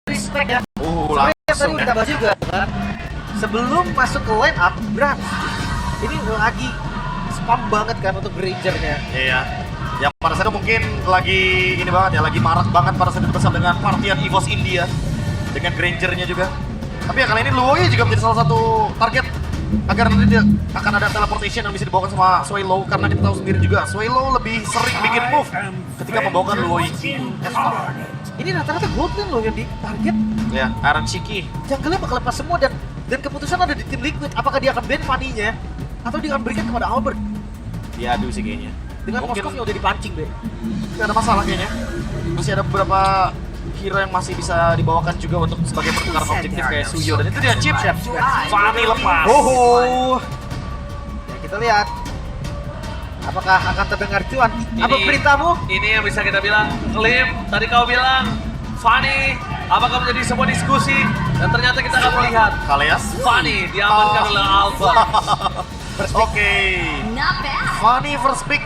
respect ya. Sebenarnya tadi Langsung udah ya. kita bahas juga kan. Sebelum masuk ke line up, Brans ini lagi spam banget kan untuk Granger-nya. Iya. Yang pada saat itu mungkin lagi ini banget ya, lagi marak banget pada saat itu bersama dengan partian EVOS India dengan Granger-nya juga. Tapi ya kali ini Luoyi juga menjadi salah satu target agar nanti dia akan ada teleportation yang bisa dibawakan sama Swaylow, karena kita tahu sendiri juga Swaylow lebih sering bikin move ketika membawakan Luoyi. Ini rata-rata Goldman loh yang di target. Ya, Iron Shiki. Jungle-nya bakal lepas semua dan keputusan ada di tim Liquid. Apakah dia akan ban Fanny-nya atau dia akan berikan kepada Albert Diadu sih kayaknya. dengan Mungkin Moskov yang udah dipancing deh. nggak ada masalah kayaknya. Masih ada beberapa hero yang masih bisa dibawakan juga untuk sebagai pertukaran objektif kayak Suyo, dan itu dia chip. Fanny lepas. Oh, ya, kita lihat apakah akan terdengar cuan. Apa perintahmu? Ini yang bisa kita bilang, Klim, tadi kau bilang, Fanny, apakah menjadi sebuah diskusi? Dan ternyata kita akan melihat Kalias. Fanny diamankan oleh Albert. Oke. Fanny first pick.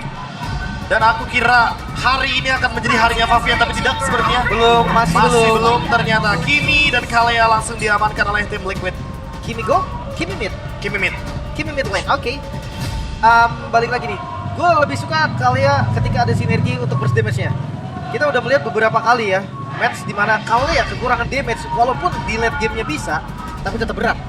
Dan aku kira hari ini akan menjadi harinya Favian, tapi tidak sebenarnya. Masih Masih belum. belum ternyata. Kimi dan Kalea langsung diamankan oleh tim Liquid. Kimi go, Kimi mid, Kimi mid. Kimi mid lane. Oke. Balik lagi nih. Gue lebih suka Kalea ketika ada sinergi untuk burst damage-nya. Kita udah melihat beberapa kali ya match di mana Kalea kekurangan damage walaupun di late game-nya bisa, tapi tetap berat.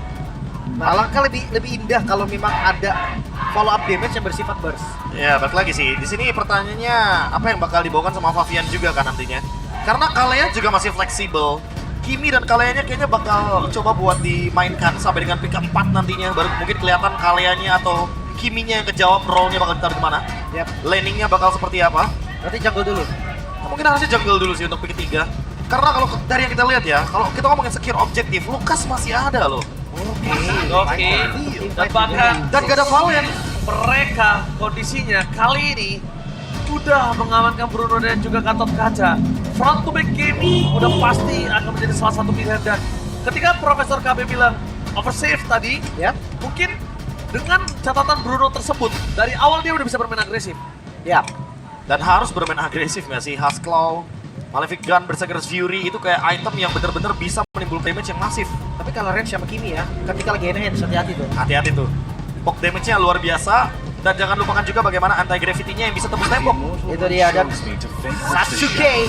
Nah, alangkah lebih indah kalau memang ada follow up damage yang bersifat burst. Ya, balik lagi sih. Di sini pertanyaannya apa yang bakal dibawakan sama Favian juga kan nantinya. Karena Kalea juga masih fleksibel. Kimi dan Kaleanya kayaknya bakal coba buat dimainkan sampai dengan pick 4 nantinya. Baru mungkin kelihatan Kaleanya atau Kiminya yang kejawab role-nya bakal ditaruh di mana. Yap. Laning-nya bakal seperti apa. Berarti jungle dulu. Nah, mungkin harusnya jungle dulu sih untuk pick 3. Karena kalau dari yang kita lihat ya, kalau kita ngomongin secure objektif, Lukas masih ada loh. Oke, dan bahkan Dan gak ada Valen. mereka kondisinya kali ini udah mengamankan Bruno dan juga Gatot Kaca. Front to back game udah pasti akan menjadi salah satu pilihan, dan ketika Profesor KB bilang oversave tadi, Ya. mungkin dengan catatan Bruno tersebut dari awal dia udah bisa bermain agresif. Ya. Dan harus bermain agresif nggak sih? Husklaw, Malefic Gun, Berserker's Fury itu kayak item yang benar-benar bisa menimbulkan damage yang masif. Tapi kalau range sama Kimi ya, ketika lagi enhance hati-hati tuh. Hati-hati tuh. Poke damage-nya luar biasa. Dan jangan lupakan juga bagaimana anti-gravity-nya yang bisa tembus tembok. Itu dia, dan Sasuke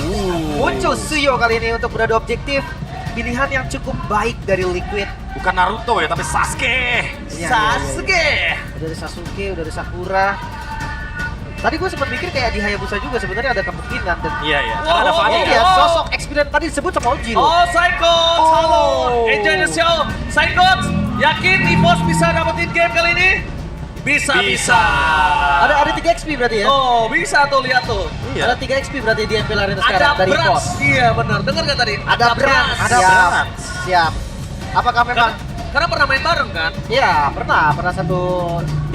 muncul Suyo kali ini untuk beradu objektif. Pilihan yang cukup baik dari Liquid. Bukan Naruto ya, tapi Sasuke. Iya, Sasuke. Udah ada Sasuke, udah ada Sakura. Tadi gue sempat mikir kayak di Hayabusa juga sebenarnya ada kemungkinan, dan Iya, iya. Wow, Karena ada wow, Fanny ini ya. ya sosok experience tadi disebut sama Oji loh. Oh, Psycho, halo, enjoy the show. Psycho, yakin EVOS bisa dapetin game kali ini? Bisa. Ada 3 XP berarti ya? Oh, bisa tuh, lihat tuh. Iya. Ada 3 XP berarti di MPL Arena Ada sekarang dari Brans. Pos. Iya, benar. Dengar nggak tadi? Ada Brans. Ada Siap. Brans. Siap. Apakah memang? Karena pernah main bareng kan? Ya, pernah satu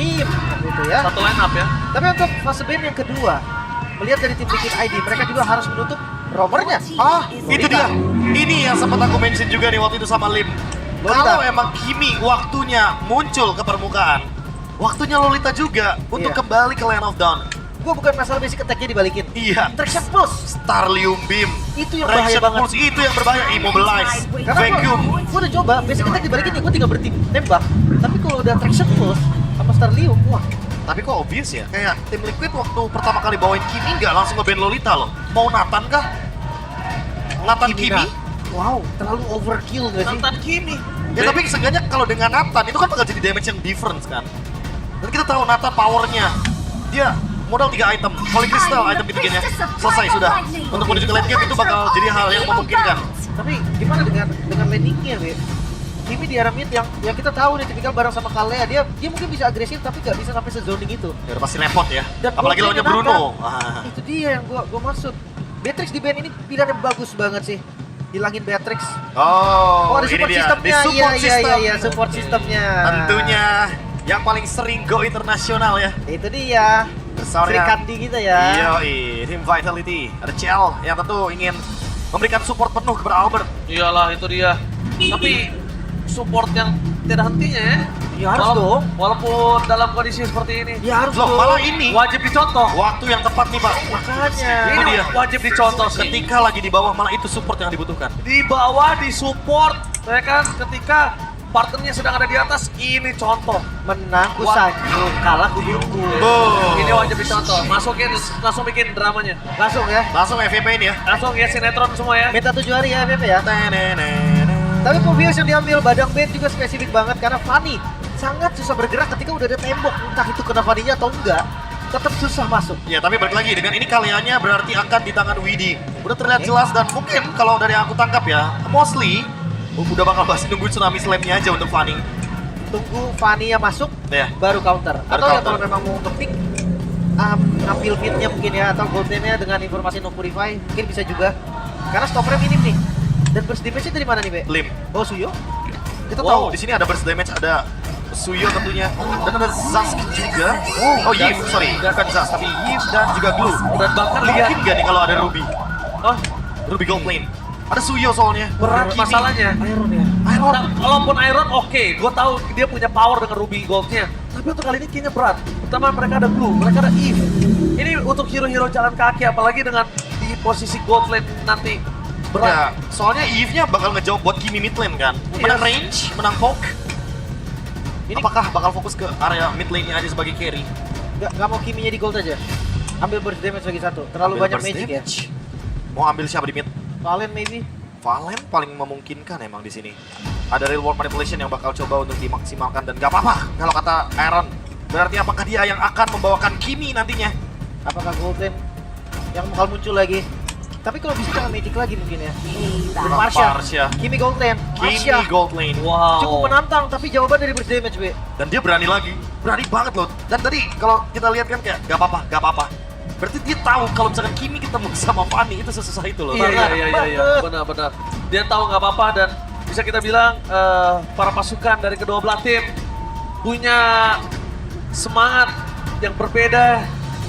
tim gitu ya. Satu line up ya. Tapi untuk fase band yang kedua, melihat dari tim Liquid ID, mereka juga harus menutup romernya. Itu dia. Ini yang sempat aku mention juga nih waktu itu sama Lim. Lolita. Kalau emang Kimi waktunya muncul ke permukaan, waktunya Lolita juga untuk Iya. kembali ke Land of Dawn. Gue bukan masalah basic attack-nya dibalikin. Iya. Traction Pulse. Starlium Beam. Itu yang bahaya Traction banget. Pulse itu yang berbahaya. Immobilize. Karena Vacuum. gue udah coba, basic attack dibalikin nih, gue tinggal berhenti nembak. Tapi kalau udah Traction Pulse sama Starlium, wah. Tapi kok obvious ya? Kayak tim Liquid waktu pertama kali bawain Kimi nggak langsung nge-ban Lolita loh. Mau Nathan kah? Nathan Kimi? Nah, wow, terlalu overkill gak sih? Nathan Kimi. Ya tapi seenggaknya kalau dengan Nathan itu kan bakal jadi damage yang difference kan. Dan kita tahu Nathan powernya. Dia modal 3 item. Holy Crystal item ketiganya selesai sudah. Untuk menuju ke late game itu bakal jadi hal yang memungkinkan. Tapi gimana dengan landingnya, Be? Kimi di area mid yang kita tahu nih tipikal bareng sama Kalea, dia mungkin bisa agresif tapi nggak bisa sampai se-zoning itu. Ya udah pasti repot ya. Dan Apalagi lawannya goldnya Bruno. Nathan. Itu dia yang gua maksud. Beatrix di band ini pilihan yang bagus banget sih. Hilangin Beatrix. Oh, ada ini support dia. sistemnya. Di support system. Iya, support sistemnya. Tentunya yang paling sering go internasional ya. Itu dia. Bersama Sri dengan Kandi kita ya. Yoi, Team Vitality. Ada CL yang tentu ingin memberikan support penuh kepada Albert. Iyalah, itu dia. Tapi support yang tidak hentinya ya. Ya harus dong. Walaupun dalam kondisi seperti ini. Ya harus Loh, dong. malah ini Wajib dicontoh. waktu yang tepat nih Pak. Makanya. Itu Ini dia. wajib dicontoh sih. Ketika lagi di bawah malah itu support yang dibutuhkan. Di bawah, di support, ya kan, ketika partnernya sedang ada di atas, ini contoh. Menang ku sanjung, kalah ku dukung. Boom. Ini wajib dicontoh. Masukin, langsung bikin dramanya. Langsung ya. Langsung FVP ini ya. Langsung ya sinetron semua ya. Meta 7 hari ya FF ya. Tenenenen. Tapi Povius yang diambil Badang Band juga spesifik banget karena Fanny sangat susah bergerak ketika udah ada tembok. Entah itu kena Fanny-nya atau enggak, tetap susah masuk. Ya tapi balik lagi dengan ini kaliannya berarti akan di tangan Widi. Udah terlihat jelas dan mungkin kalau dari yang aku tangkap ya, mostly udah bakal pasti nunggu tsunami slam-nya aja untuk Fanny. Tunggu Fanny-nya masuk, Ya. baru counter. Baru Atau ya counter. kalau memang mau untuk pick, ngambil mid-nya mungkin ya, atau golden-nya dengan informasi no purify, mungkin bisa juga. Karena stoppernya minim nih. Dan burst damage-nya dari mana nih, Be? Lim. Oh, Suyo? Kita Wow, tahu. di sini ada burst damage, ada Suyo tentunya, dan ada Zask juga. Oh, Yves, sorry, bukan Zask, tapi Yves dan juga Glue. Dan bahkan lihat, Mungkin gak nih kalau ada Ruby? oh, Ruby Gold Lane. Ada Suyo soalnya. berat Kimi. masalahnya. Iron ya. Iron. Nah, walaupun Iron oke, gue tahu dia punya power dengan Ruby Goldnya. Tapi untuk kali ini kayaknya berat. Pertama mereka ada Blue, mereka ada Eve. Ini untuk hero-hero jalan kaki, apalagi dengan di posisi Gold Lane nanti Ya, berat. soalnya Eve-nya bakal ngejawab buat Kimi mid lane kan. Menang Yes. range, menang poke. Ini- Apakah bakal fokus ke area mid lane-nya aja sebagai carry? Nggak mau Kimi-nya di gold aja. Ambil burst damage lagi satu. Terlalu Ambil banyak burst magic damage. ya. Mau ambil siapa di mid? Valen maybe. Valen paling memungkinkan emang di sini. Ada real world manipulation yang bakal coba untuk dimaksimalkan dan gak apa-apa kalau kata Aaron. Berarti apakah dia yang akan membawakan Kimi nantinya? Apakah golden yang bakal muncul lagi? Tapi kalau bisa jangan magic lagi mungkin ya. Marsha. Kimi golden. Kimi Marsha. gold lane. Wow. Cukup menantang tapi jawaban dari burst damage, Be. Dan dia berani lagi. Berani banget loh. Dan tadi kalau kita lihat kan kayak gak apa-apa. Berarti dia tahu kalau misalkan Kimi ketemu sama Fanny itu sesusah itu loh. Iya, Banget, iya, banget. benar-benar. Dia tahu nggak apa-apa dan bisa kita bilang para pasukan dari kedua belah tim punya semangat yang berbeda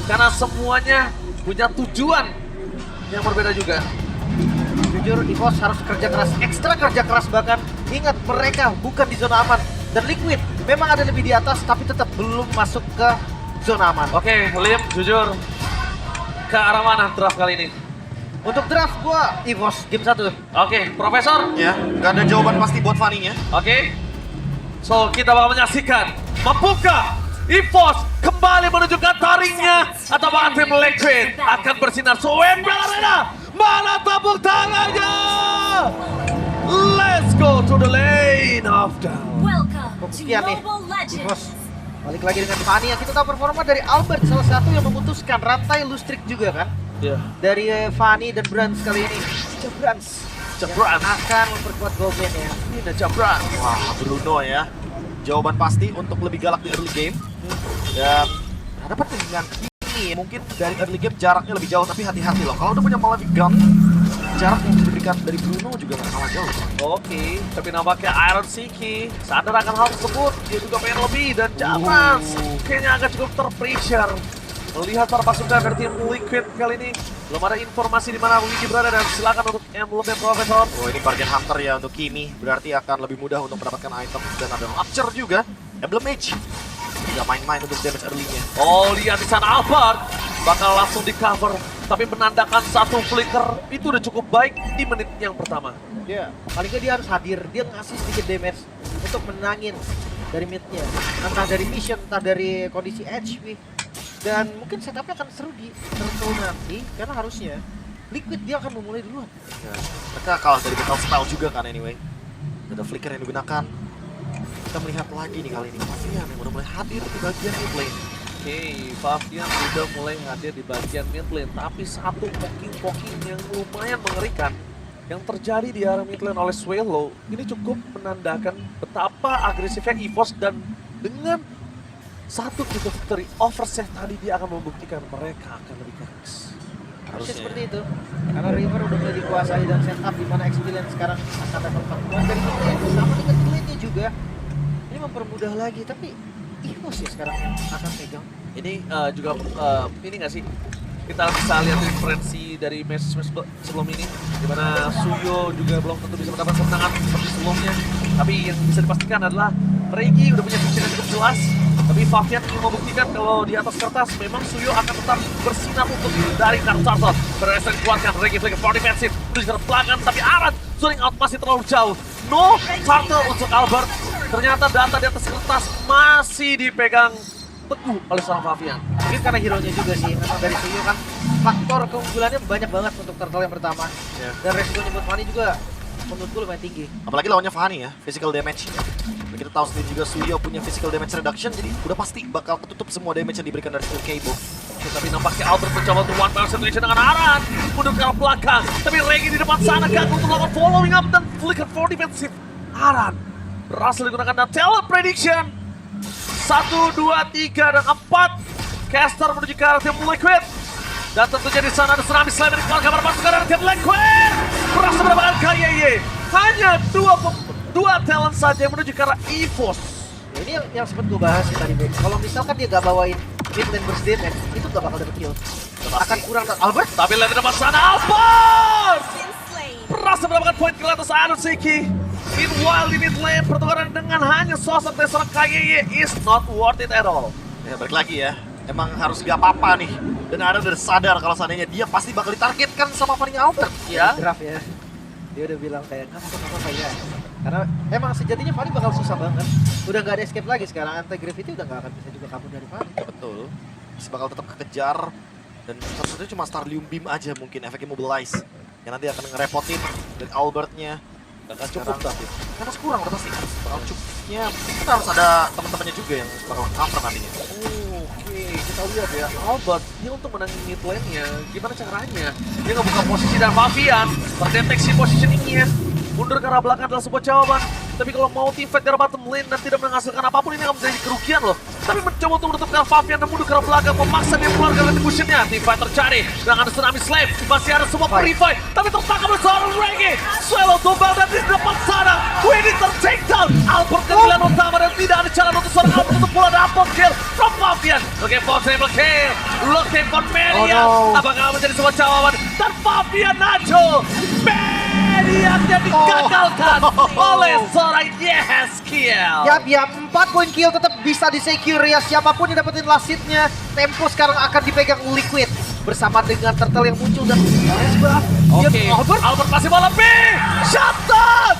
karena semuanya punya tujuan yang berbeda juga. Jujur, EVOS harus kerja keras, ekstra kerja keras bahkan. Ingat, mereka bukan di zona aman. Dan Liquid memang ada lebih di atas, tapi tetap belum masuk ke zona aman. Oke, Lim, jujur ke arah mana draft kali ini? Untuk draft gua EVOS game 1. Oke, Profesor. Ya, gak ada jawaban pasti buat Fanny-nya. Oke. So, kita bakal menyaksikan mampukah EVOS kembali menunjukkan taringnya atau bahkan tim Liquid akan bersinar Swim Arena. Mana tepuk tangannya? Let's go to the lane of down. Welcome to Pembuktian nih, Mobile EVOS. Legends. Balik lagi dengan Fanny yang kita tahu performa dari Albert, salah satu yang memutuskan rantai lustrik juga kan. Ya. Dari Fanny dan Brans kali ini. Brans Jabran. akan memperkuat Goblin ya. Ini Jabran. Wah, Bruno ya. Jawaban pasti untuk lebih galak di early game. Dan hadapan dengan Kimi mungkin dari early game jaraknya lebih jauh, tapi hati-hati loh. Kalau udah punya Malefic Gun, jarak yang diberikan dari Bruno juga gak kalah jauh. Oke, tapi nampaknya Iron Siki sadar akan hal tersebut. Dia juga pengen lebih dan Jabran kayaknya agak cukup terpressure. Melihat para pasukan dari tim Liquid kali ini belum ada informasi di mana Widi berada dan silakan untuk emblemnya Profesor. Oh, ini Bargain Hunter ya untuk Kimi. Berarti akan lebih mudah untuk mendapatkan item dan ada Rapture juga. Emblem Mage. Tidak main-main untuk damage early-nya. Oh, lihat di sana Albert bakal langsung di cover, tapi menandakan satu flicker itu udah cukup baik di menit yang pertama. Ya, paling nggak dia harus hadir. Dia ngasih sedikit damage untuk menangin dari mid-nya. Entah dari mission, entah dari kondisi HP. Dan mungkin setupnya akan seru di turtle nanti, karena harusnya Liquid dia akan memulai duluan. Ya, mereka kalah dari Battle Style juga kan anyway. Ada flicker yang digunakan. Kita melihat lagi nih kali ini Favian yang udah mulai hadir di bagian mid lane. Oke, Favian sudah mulai hadir di bagian mid lane, tapi satu poking-poking yang lumayan mengerikan yang terjadi di area mid lane oleh Swallow ini cukup menandakan betapa agresifnya EVOS dan dengan satu gitu victory over set tadi dia akan membuktikan mereka akan lebih keras. Harusnya seperti itu. Karena River udah mulai dikuasai dan setup di mana Experience sekarang akan level 41 dari mid-lane. Sama dengan Clean-nya juga. Ini mempermudah lagi, tapi EVOS ya sekarang yang akan pegang. Ini juga ini nggak sih? Kita bisa lihat referensi dari match sebelum ini, di mana Suyo juga belum tentu bisa mendapatkan kemenangan seperti sebelumnya. Tapi yang bisa dipastikan adalah Regi udah punya vision yang cukup jelas. Tapi Favian ingin membuktikan kalau di atas kertas memang Suyo akan tetap bersinar untuk dari Turtle. Berhasil dikuatkan, Regi flicker for defensive. Terus ke belakang, tapi Aran zoning out masih terlalu jauh. No Turtle untuk Albert. Ternyata data di atas kertas masih dipegang teguh oleh seorang Favian. Mungkin karena hero-nya juga sih, memang dari Suyo kan faktor keunggulannya banyak banget untuk Turtle yang pertama. Ya. Dan resikonya buat Fanny juga menurutku lumayan tinggi. Apalagi lawannya Fanny ya, physical damage. Dan kita tahu sendiri juga Suyo punya physical damage reduction, jadi udah pasti bakal ketutup semua damage yang diberikan dari skill K-Book. Tapi nampaknya Albert mencoba untuk one power situation dengan Aran. Mundur ke arah belakang, tapi Regi di depan sana gagal untuk melakukan following up dan flicker for defensive. Aran berhasil digunakan dan tele prediction. 1, 2, 3, dan 4. Caster menuju ke arah tim Liquid. Dan tentunya di sana ada tsunami slam dari keluarga pasukan dari tim Liquid. Berhasil mendapatkan KYY. Hanya dua talent saja yang menuju ke arah EVOS. Ya, ini yang sempat gue bahas sih tadi, Ben. Kalau misalkan dia gak bawain mid lane burst damage, itu gak bakal dapet kill. Akan kurang Albert. Tapi lihat di depan sana, Albert berhasil mendapatkan poin ke atas Anushiki. Meanwhile di mid lane, pertukaran dengan hanya sosok dari seorang KYY is not worth it at all. Ya balik lagi ya, emang harus gak apa-apa nih. Dan Aran udah sadar kalau seandainya dia pasti bakal ditargetkan sama Fanny Albert. Ya, Draft ya. Dia udah bilang kayak nggak apa-apa ya. Karena emang sejatinya Fanny bakal susah banget. Udah nggak ada escape lagi sekarang. Anti-gravity udah nggak akan bisa juga kabur dari Fanny. Ya betul, masih bakal tetap kekejar. Dan satu-satunya cuma Starlium Beam aja mungkin efeknya mobilize. Yang nanti akan ngerepotin dari Albertnya. gak cukup tapi. Kan harus kurang udah pasti. Bakal cukupnya, kita harus ada teman-temannya juga yang bakal cover nantinya. Oke, kita lihat ya, Albert dia untuk menangin mid lane-nya, gimana caranya? Dia ngebuka posisi dan Favian terdeteksi positioning-nya. Mundur ke arah belakang adalah sebuah jawaban. Tapi kalau mau teamfight dari bottom lane dan tidak menghasilkan apapun, ini akan menjadi kerugian loh. Tapi mencoba untuk menutup ke arah Favian dan mundur ke arah belakang, memaksa dia keluar dari retribution-nya. Teamfight terjadi, dengan ada tsunami slave, masih ada semua purify, tapi tertangkap oleh seorang Reggae. Swallow tumbang dan di depan sana, Winnie ter-take down. Albert ke pilihan utama dan tidak ada cara untuk seorang Albert untuk pulang dapat kill from Favian. Looking for triple kill, looking for Mania. Oh, no. Apakah menjadi sebuah jawaban? Dan Favian Nacho, Maniaknya digagalkan oleh seorang Yeskiel. Yap, 4 poin kill tetap bisa di-secure ya. Siapapun yang dapetin last hit-nya, tempo sekarang akan dipegang Liquid. Bersama dengan Turtle yang muncul dan Oke, Albert masih mau lebih. Shutdown!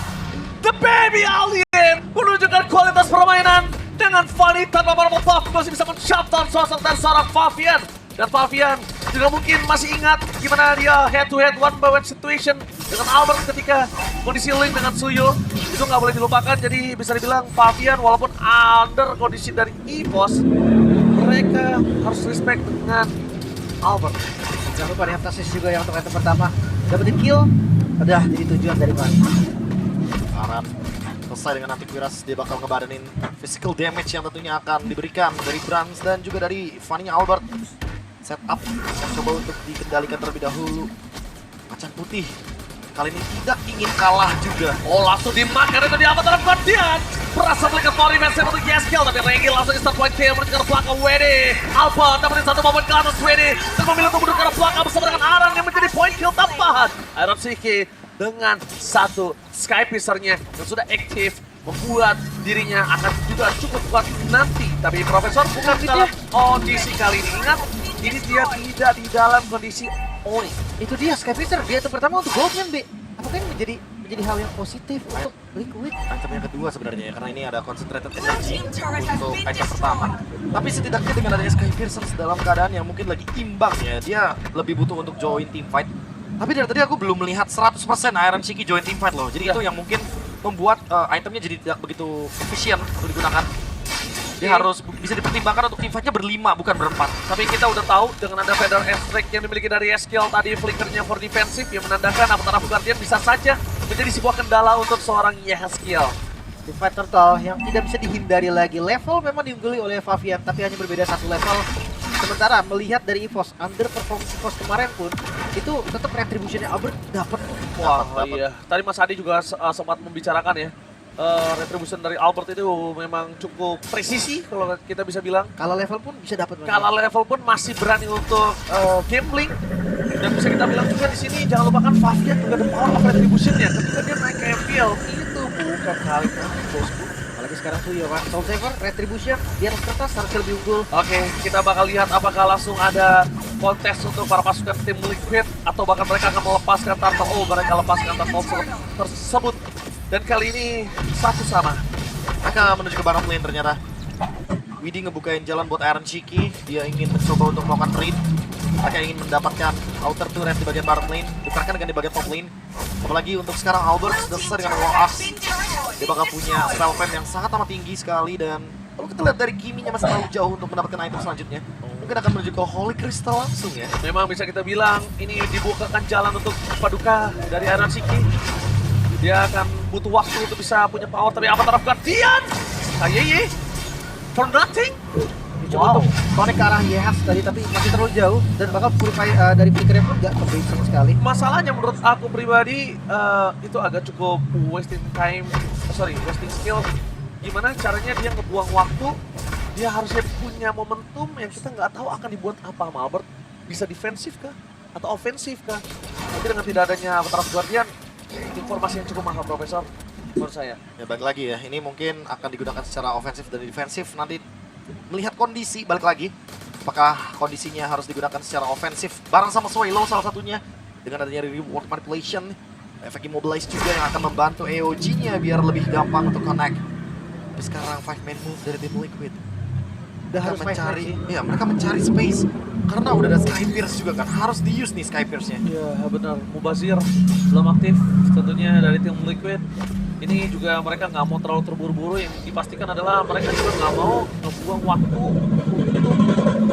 The baby alien menunjukkan kualitas permainan dengan Fanny tanpa marble buff masih bisa men-shutdown sosok dan seorang Favian. Dan Favian juga mungkin masih ingat gimana dia head-to-head one-by-one situation dengan Albert ketika kondisi link dengan Suyo. Itu nggak boleh dilupakan, jadi bisa dibilang Favian walaupun under kondisi dari EVOS, mereka harus respect dengan Albert. jangan lupa di Heptasis juga yang untuk item pertama. Dapetin kill, udah jadi tujuan dari Fanny. Aran selesai dengan antivirus, dia bakal ngebadanin physical damage yang tentunya akan diberikan dari Brans dan juga dari Fanny Albert. Setup yang coba untuk dikendalikan terlebih dahulu. Macan putih kali ini tidak ingin kalah juga. Oh, langsung dimakan itu di apa dalam Guardian. Berasa melihat Mori Messi untuk Yeskiel, tapi Regi langsung start point kill menuju ke belakang WD. Alpha dapetin satu momen ke atas WD dan memilih untuk mundur ke belakang bersama dengan Aran yang menjadi point kill tambahan. Iron Siki dengan satu Sky Piercer-nya yang sudah aktif membuat dirinya akan juga cukup kuat nanti. Tapi Profesor bukan dalam audisi kali ini. Ingat, ini dia tidak di dalam kondisi Oni. Itu dia Sky Piercer, dia item pertama untuk Goldman, B. Apakah ini menjadi hal yang positif untuk Liquid? Item yang kedua sebenarnya ya, karena ini ada concentrated energy untuk item pertama. Tapi setidaknya dengan adanya Sky Piercer dalam keadaan yang mungkin lagi imbang ya, dia lebih butuh untuk join team fight. Tapi dari tadi aku belum melihat 100% Iron Shiki join team fight loh. Jadi itu yang mungkin membuat itemnya jadi tidak begitu efisien untuk digunakan. Dia harus bisa dipertimbangkan untuk team fight-nya berlima, bukan berempat. Tapi kita udah tahu dengan ada Feather Strike yang dimiliki dari Yeskiel tadi, flickernya for defensive yang menandakan Avatar of Guardian bisa saja menjadi sebuah kendala untuk seorang Yeskiel. Di fight Turtle yang tidak bisa dihindari lagi. Level memang diungguli oleh Favian, tapi hanya berbeda satu level. Sementara melihat dari EVOS, underperform EVOS kemarin pun, itu tetap retributionnya Albert dapat. Wah, iya. Tadi Mas Adi juga sempat membicarakan ya. Retribution dari Albert itu memang cukup presisi kalau kita bisa bilang. Kalah level pun bisa dapat. Kalah level pun masih berani untuk gambling. Dan bisa kita bilang juga di sini jangan lupakan Favian juga the power of retribution-nya. Ketika dia naik ke field itu bukan kali ini bosku. Apalagi Tapi sekarang Suyo Pak, Soul Saver, Retribution, di atas kertas harus lebih unggul. Oke, kita bakal lihat apakah langsung ada kontes untuk para pasukan tim Liquid atau bahkan mereka akan melepaskan Turtle. Oh, mereka lepaskan Turtle tersebut. Dan kali ini satu sama. Mereka menuju ke bottom lane ternyata. Widi ngebukain jalan buat Iron Shiki. Dia ingin mencoba untuk melakukan trade. Mereka ingin mendapatkan outer turret di bagian bottom lane, tukarkan dengan di bagian top lane. Apalagi untuk sekarang Albert sudah selesai dengan Wall Axe. Dia bakal punya spell fam yang sangat amat tinggi sekali, dan kalau kita lihat dari Kimi-nya masih terlalu jauh untuk mendapatkan item selanjutnya. Mungkin akan menuju ke Holy Crystal langsung ya. Memang bisa kita bilang ini dibukakan jalan untuk Paduka dari Iron Shiki. Dia akan butuh waktu untuk bisa punya power, tapi Avatar of Guardian Kayeye for nothing. Dicoba untuk connect ke arah Yehas tadi, tapi masih terlalu jauh dan bakal purify dari flickernya pun nggak kebaik sama sekali. Masalahnya menurut aku pribadi itu agak cukup wasting time, wasting skill. Gimana caranya dia ngebuang waktu, dia harusnya punya momentum yang kita nggak tahu akan dibuat apa sama Albert. Bisa defensif kah? Atau ofensif kah? Tapi dengan tidak adanya Avatar of Guardian, informasi yang cukup mahal Profesor, menurut saya. Ya balik lagi ya, ini mungkin akan digunakan secara ofensif dan defensif. Nanti melihat kondisi, balik lagi. Apakah kondisinya harus digunakan secara ofensif bareng sama Swallow salah satunya. Dengan adanya reward manipulation, efek immobilize juga yang akan membantu AOG-nya biar lebih gampang untuk connect. Tapi sekarang 5-man move dari tim Liquid. Udah Mereka harus mencari, ya mereka mencari space. Karena udah ada Sky Pierce juga kan, harus di-use nih Sky Pierce-nya. Iya benar, Mubazir belum aktif tentunya dari tim Liquid. Ini juga mereka nggak mau terlalu terburu-buru, yang dipastikan adalah mereka juga nggak mau ngebuang waktu untuk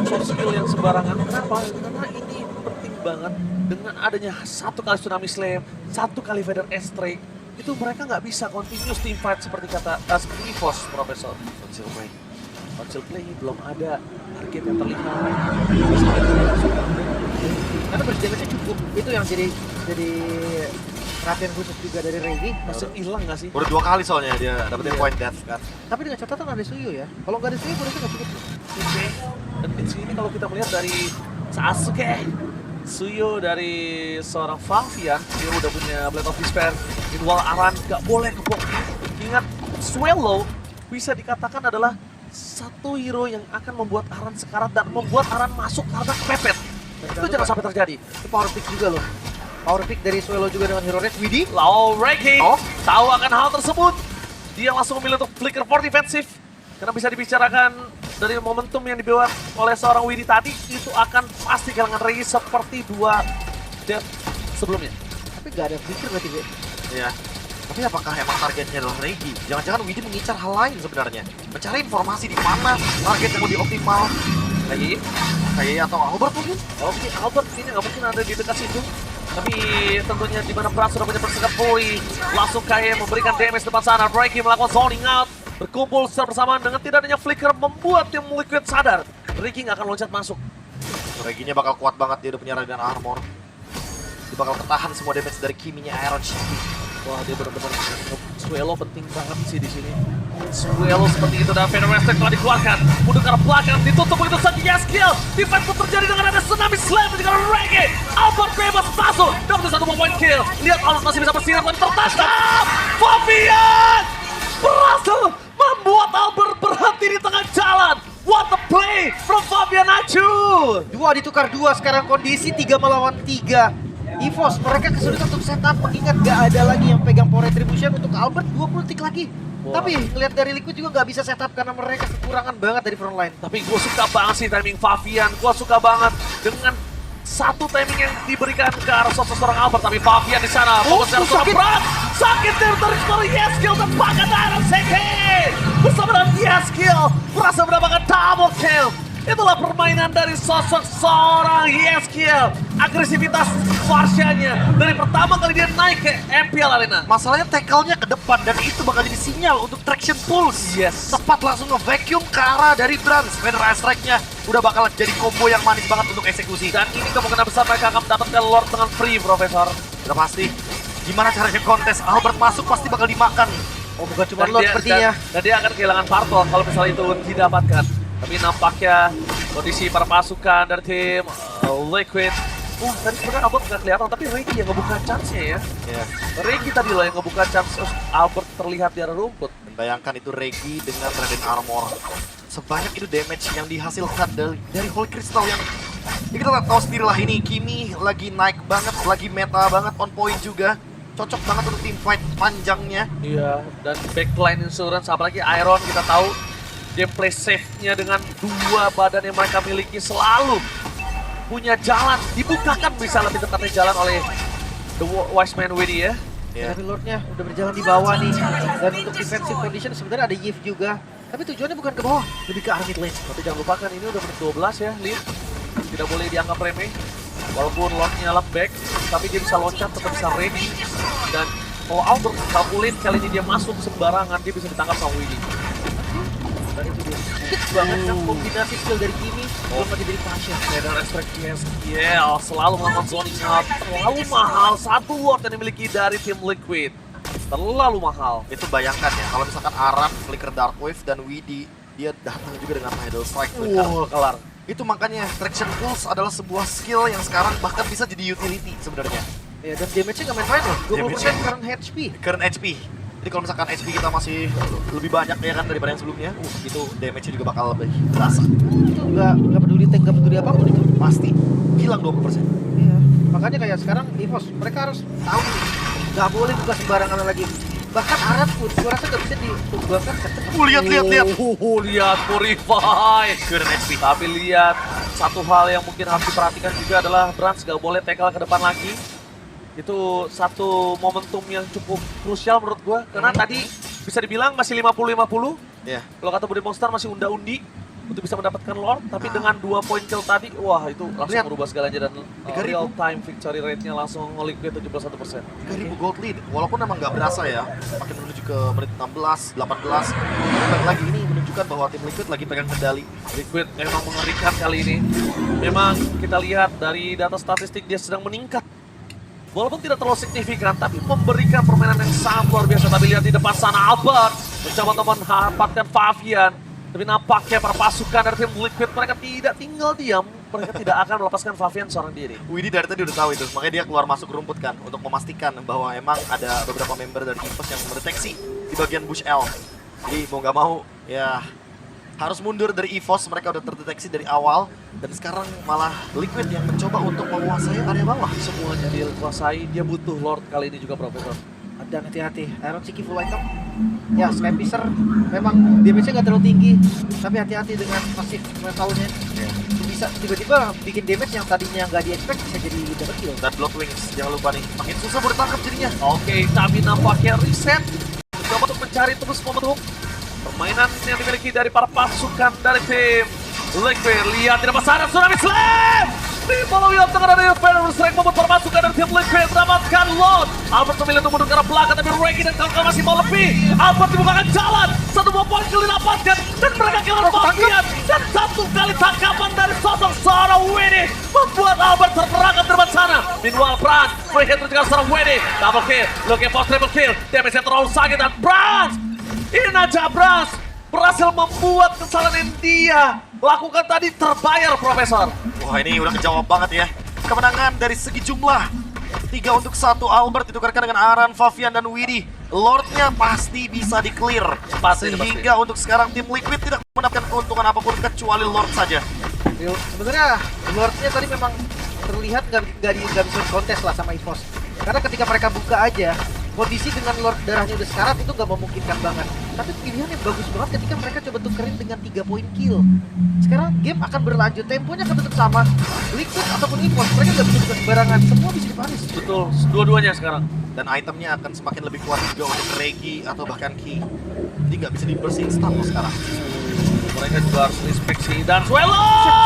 soft skill yang sembarangan. Kenapa? Karena ini penting banget dengan adanya satu kali Tsunami Slam, satu kali Feather Strike. Itu mereka nggak bisa continuous team fight seperti seperti EVOS, Profesor. Conceal play belum ada target yang terlihat. Karena burst damage-nya cukup, itu yang jadi perhatian khusus juga dari Regi. Masih hilang nggak sih? Udah 2 kali soalnya dia dapetin point death kan. Tapi dengan catatan ada Suyo ya. Kalau nggak ada Suyo, burstnya nggak cukup. Oke. Dan di sini kalau kita melihat dari Sasuke, Suyo dari seorang Favian, dia udah punya Blade of Despair. Ritual Aran nggak boleh kebok. Ingat, Swallow bisa dikatakan adalah satu hero yang akan membuat Aran sekarat dan membuat Aran masuk karena kepepet. Itu jangan sampai terjadi. Itu power pick juga loh. Power pick dari Swallow juga dengan hero red. Widi. Lau Reiki tahu akan hal tersebut. Dia langsung memilih untuk flicker for defensif. Karena bisa dibicarakan dari momentum yang dibuat oleh seorang Widi tadi, itu akan pasti kehilangan Reiki seperti 2 death sebelumnya. Tapi nggak ada flicker berarti ya. Ya. Tapi apakah emang targetnya adalah Regi? Jangan-jangan Widi mengincar hal lain sebenarnya. Mencari informasi di mana target yang lebih optimal. Kayak atau Albert mungkin? Oke, Albert ini nggak mungkin ada di dekat situ. Tapi tentunya di mana Pras sudah punya bersikap fully. Langsung kayak memberikan damage depan sana. Reiki melakukan zoning out. Berkumpul secara bersamaan dengan tidak adanya flicker membuat tim Liquid sadar. Reiki nggak akan loncat masuk. Reginya bakal kuat banget, dia udah punya Radiant Armor. Dia bakal tertahan semua damage dari Kimi-nya Iron Shiki. Wah, dia benar-benar Swallow penting banget sih di sini. Swallow seperti itu dan Feather Strike telah dikeluarkan. Mundur ke arah belakang, ditutup begitu saja Yaskill. Defense pun terjadi dengan ada Tsunami Slam dengan Reggae. Albert bebas masuk, dapat 1 point kill. Lihat Albert masih bisa bersinar, tapi tertangkap. Fabian berhasil membuat Albert berhenti di tengah jalan. What a play from Fabian Acu. 2 ditukar 2, sekarang kondisi 3 melawan 3. EVOS, mereka kesulitan untuk setup mengingat gak ada lagi yang pegang power retribution untuk Albert 20 detik lagi. Wah. Tapi ngeliat dari Liquid juga gak bisa setup karena mereka kekurangan banget dari front line. Tapi gue suka banget sih timing Fabian. Gue suka banget dengan satu timing yang diberikan ke arah sosok seorang Albert. Tapi Fabian di sana fokus dengan seorang berat. Sakit dari seorang Yaskill dan bahkan Iron Seke. Bersama dengan Yaskill berhasil mendapatkan double kill. Itulah permainan dari sosok seorang Yaskill. Agresivitas Farsianya dari pertama kali dia naik ke MPL Arena. Masalahnya tackle-nya ke depan dan itu bakal jadi sinyal untuk traction pulse. Yes. Tepat langsung nge-vacuum ke arah dari Brans. Feather Strike-nya udah bakal jadi combo yang manis banget untuk eksekusi. Dan ini kemungkinan besar mereka akan mendapatkan Lord dengan free, Profesor. Udah pasti. Gimana caranya kontes? Albert masuk pasti bakal dimakan. Oh bukan cuma Lord sepertinya. Dan dia akan kehilangan Parto kalau misalnya itu didapatkan. Tapi nampaknya kondisi para pasukan dari tim Liquid Wah, tadi sebenarnya Albert nggak kelihatan, tapi Reiki yang ngebuka chance-nya ya. Ya. Reiki tadi loh yang ngebuka chance Albert terlihat di area rumput. Dan bayangkan itu Regi dengan Trident Armor. Sebanyak itu damage yang dihasilkan dari Holy Crystal yang ya kita tahu sendiri lah, ini Kimi lagi naik banget, lagi meta banget, on point juga. Cocok banget untuk team fight panjangnya. Iya, dan backline insurance apalagi Iron kita tahu gameplay safe-nya dengan dua badan yang mereka miliki selalu punya jalan, dibukakan bisa lebih tepatnya jalan oleh The Wise Man Widi ya. Ya. Tapi Lordnya udah berjalan di bawah nih. Dan untuk defensive condition sebenarnya ada Yves juga. Tapi tujuannya bukan ke bawah, lebih ke arah mid lane. Tapi jangan lupakan ini udah menit 12 ya, Lin. Tidak boleh dianggap remeh. Walaupun Lordnya lembek, tapi dia bisa loncat, tetap bisa ready. Dan kalau Albert kalkulin kali ini dia masuk sembarangan, dia bisa ditangkap sama Widi. Dan itu dia. Hits banget kan kombinasi skill dari Kimi belum lagi dari Pasha. Ya, dan extract SKL selalu melakukan zoning out. Terlalu mahal, satu ward yang dimiliki dari tim Liquid. Terlalu mahal. Itu bayangkan ya, kalau misalkan Aran, Flicker Darkwave, dan Widi, dia datang juga dengan Tidal Strike. Kelar. Itu makanya Traction Pulse adalah sebuah skill yang sekarang bahkan bisa jadi utility sebenarnya. Ya, dan damage-nya nggak main-main loh. 20% Damage-nya. current HP. Current HP. Jadi kalau misalkan HP kita masih lebih banyak ya kan daripada yang sebelumnya, itu damage-nya juga bakal lebih berasa. Itu nggak peduli tank, nggak peduli apapun itu. Pasti hilang 20%. Iya. Makanya kayak sekarang EVOS, mereka harus tahu nih. Nggak boleh buka sembarangan lagi. Bahkan Aran pun, gua rasa nggak bisa ditumbangkan. Lihat. Lihat Purify. Current HP. Tapi lihat satu hal yang mungkin harus diperhatikan juga adalah Brans gak boleh tackle ke depan lagi. Itu satu momentum yang cukup krusial menurut gua karena tadi bisa dibilang masih 50-50. Ya. Kalau kata Budi Monster masih unda-undi untuk bisa mendapatkan Lord, tapi dengan 2 poin kill tadi, wah itu langsung Lihat. merubah segalanya dan 3.000. real time victory rate-nya langsung Liquid 71%. 3000 gold lead, walaupun emang nggak berasa ya, makin menuju ke menit 16, 18. Balik lagi ini menunjukkan bahwa tim Liquid lagi pegang kendali. Liquid memang mengerikan kali ini. Memang kita lihat dari data statistik dia sedang meningkat. Walaupun tidak terlalu signifikan, tapi memberikan permainan yang sangat luar biasa. Tapi lihat di depan sana Albert mencoba memanfaatkan Favian. Tapi nampaknya para pasukan dari tim Liquid mereka tidak tinggal diam. Mereka tidak akan melepaskan Favian seorang diri. Widi dari tadi udah tahu itu, makanya dia keluar masuk rumput kan untuk memastikan bahwa emang ada beberapa member dari EVOS yang mendeteksi di bagian bush L. Jadi mau nggak mau ya harus mundur dari EVOS, mereka udah terdeteksi dari awal dan sekarang malah Liquid yang mencoba untuk menguasai area bawah. Semuanya dia kuasai, dia butuh Lord kali ini juga Profesor. Dan hati-hati, Iron Ciki full item. Ya, Sky Piscer memang damage-nya nggak terlalu tinggi, tapi hati-hati dengan pasif mentalnya. Bisa tiba-tiba bikin damage yang tadinya nggak di-expect bisa jadi double kill. Dan Blood Wings, jangan lupa nih, makin susah buat ditangkap jadinya. Oke, tapi nampaknya reset. Mencoba untuk mencari terus momentum. Permainan yang dimiliki dari para pasukan dari tim Liquid. Lihat tidak pasar, Tsunami Slam! Di bawah wilayah tengah dari Venom Strike membuat para pasukan dari tim Liquid mendapatkan Lord. Albert memilih untuk mundur ke arah belakang, tapi Regi dan kawan-kawan masih mau lebih. Albert dibukakan jalan, 1 buah poin kill didapatkan, dan mereka kehilangan Favian. Dan satu kali tangkapan dari sosok seorang Widi membuat Albert terperangkap di depan sana. Meanwhile, Brans, free hit juga seorang Widi. Double kill, looking for triple kill. Damage-nya terlalu sakit dan Brans! Ini aja Brans berhasil membuat kesalahan yang dia lakukan tadi terbayar, Profesor. Wah ini udah kejawab banget ya. Kemenangan dari segi jumlah 3-1 Albert ditukarkan dengan Aran, Favian, dan Widi. Lordnya pasti bisa di-clear. Pasti, Sehingga untuk sekarang tim Liquid tidak mendapatkan keuntungan apapun kecuali Lord saja. Sebenarnya Lordnya tadi memang terlihat nggak bisa kontes lah sama EVOS. Karena ketika mereka buka aja, kondisi dengan Lord darahnya udah sekarat itu nggak memungkinkan banget. Tapi pilihan yang bagus banget ketika mereka coba tukerin dengan 3 poin kill. Sekarang game akan berlanjut, temponya akan tetap sama. Liquid ataupun EVOS, mereka nggak bisa buka sembarangan. Semua bisa dipanis. Betul, dua-duanya sekarang. Dan itemnya akan semakin lebih kuat juga untuk Regi atau bahkan Ki. Jadi nggak bisa di-burst instan loh sekarang. Mereka juga harus respect sih. Dan Swelo!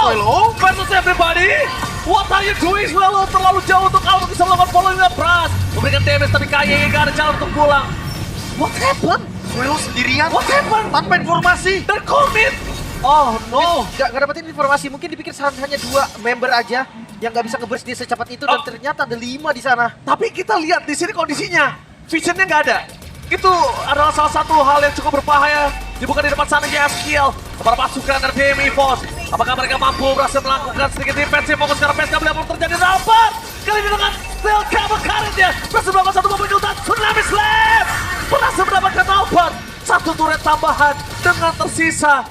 Swelo versus everybody! What are you doing, Swelo? Terlalu jauh untuk Albert bisa melakukan following up Brans. Memberikan damage tapi KYY gak ada jalan untuk pulang. What happened? Swelo sendirian What happened? tanpa informasi. Dan commit! Oh no! Gak dapetin informasi, mungkin dipikir hanya 2 member aja yang nggak bisa nge-burst dia secepat itu dan ternyata ada 5 di sana. Tapi kita lihat di sini kondisinya, visionnya nggak ada. Itu adalah salah satu hal yang cukup berbahaya. Dibuka di depan sana Yaskiel. Para pasukan dari tim EVOS Apakah mereka mampu berhasil melakukan sedikit defensive fokus karena PSK belum terjadi rapat. Kali ini dengan Steel Cable Current-nya berhasil melakukan satu mobil dan Tsunami Slam berhasil mendapatkan Albert. Satu turret tambahan dengan tersisa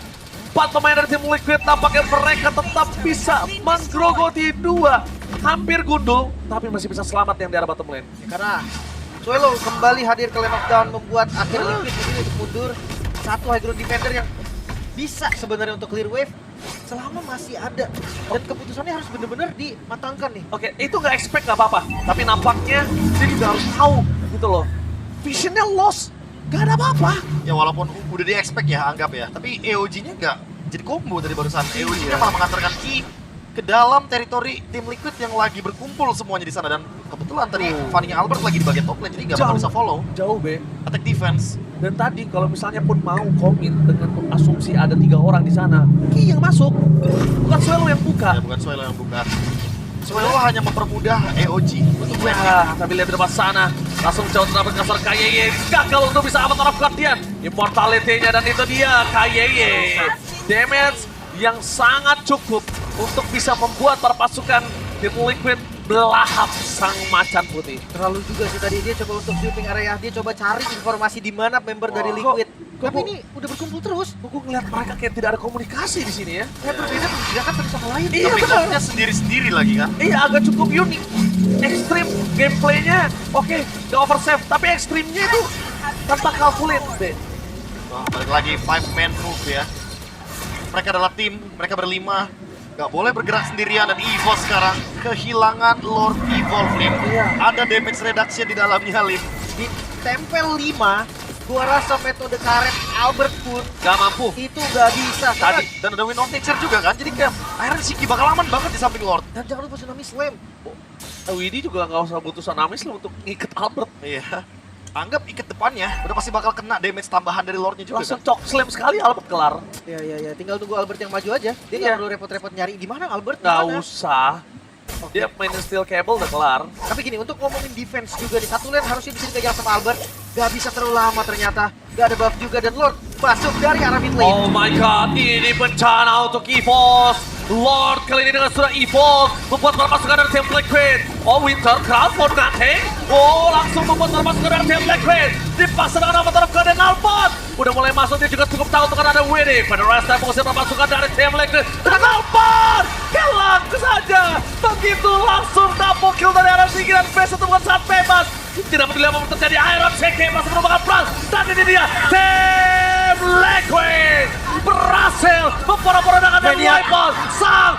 4 pemain dari tim Liquid. Tampaknya mereka tetap bisa menggerogoti 2. Hampir gundul, tapi masih bisa selamat yang di arah bottom lane. Karena Suelo kembali hadir ke lane of down membuat akhir Liquid di sini untuk mundur. Satu high ground defender yang bisa sebenarnya untuk clear wave selama masih ada. Dan keputusannya harus benar-benar dimatangkan nih. Oke, itu nggak expect nggak apa-apa. Tapi nampaknya dia juga harus tahu gitu loh. Visionnya lost, nggak ada apa-apa. Ya walaupun udah di-expect ya, anggap ya. Tapi EOG-nya nggak jadi combo tadi barusan. EOG-nya malah mengantarkan Ki ke dalam teritori tim Liquid yang lagi berkumpul semuanya di sana. Dan kebetulan tadi Fanny Albert lagi di bagian top lane, jadi nggak bakal bisa follow. Jauh, Be. Attack defense. Dan tadi kalau misalnya pun mau komit dengan asumsi ada 3 orang di sana, Ki yang masuk, bukan Suelo yang buka. Ya bukan Suelo yang buka. Suelo hanya mempermudah EOG untuk lane. Ya, tapi lihat di depan sana, langsung jauh terdapat kasar KYY, gagal untuk bisa Avatar of Guardian. Immortality-nya dan itu dia, KYY. Damage yang sangat cukup untuk bisa membuat para pasukan tim Liquid belahap sang macan putih. Terlalu juga sih tadi dia coba untuk sweeping area, dia coba cari informasi di mana member dari Liquid. Tapi ini udah berkumpul terus. Gue ngeliat mereka kayak tidak ada komunikasi di sini ya. Kayak berbeda menjelaskan satu sama lain. Iya, Tapi benar. topnya sendiri-sendiri lagi kan. Iya, agak cukup unik. Ekstrim gameplaynya, oke, gak oversave, tapi ekstrimnya itu tanpa calculate, Be. Wah, balik lagi 5-man move ya. Mereka adalah tim, mereka berlima. Gak boleh bergerak sendirian dan Evo sekarang kehilangan Lord Evolve Lim. Iya. Ada damage reduction di dalamnya Lim. Di tempel 5, gua rasa metode karet Albert pun Gak mampu. itu gak bisa. Tadi dan ada Wind of Nature juga kan. Jadi kayak akhirnya Shiki bakal aman banget di samping Lord. Dan jangan lupa Tsunami Slam. Widi juga gak usah butuh Tsunamis lah untuk ngiket Albert. Iya. Anggap ikat depannya udah pasti bakal kena damage tambahan dari Lordnya juga Langsung kan. cok slam sekali Albert kelar. Ya, tinggal tunggu Albert yang maju aja. Dia Iya. nggak perlu repot-repot nyari di mana Albert. di Gak mana. usah. Dia main steel cable udah kelar. Tapi gini, untuk ngomongin defense juga di satu lane harusnya bisa dipegang sama Albert. Gak bisa terlalu lama ternyata. Gak ada buff juga dan Lord masuk dari arah mid lane. Oh my god, ini bencana untuk EVOS. Lord kali ini dengan sudah EVOS membuat para pasukan dari tim Liquid. Oh, Winter Crown for nothing. Oh, langsung membuat para pasukan dari tim Liquid dipaksa dengan Avatar of God dan Albert. Udah mulai masuk, dia juga cukup tahu untuk ada Winnie. Pada rest time mengusir para pasukan dari tim Liquid dengan Albert. Hilang saja. Begitu langsung double kill dari arah Sigi dan base untuk saat bebas. Tidak peduli apa yang terjadi, Iron CK masih merupakan plus. Dan ini dia, tim Liquid berhasil memporak-porandakan dan Maniac. wipe out sang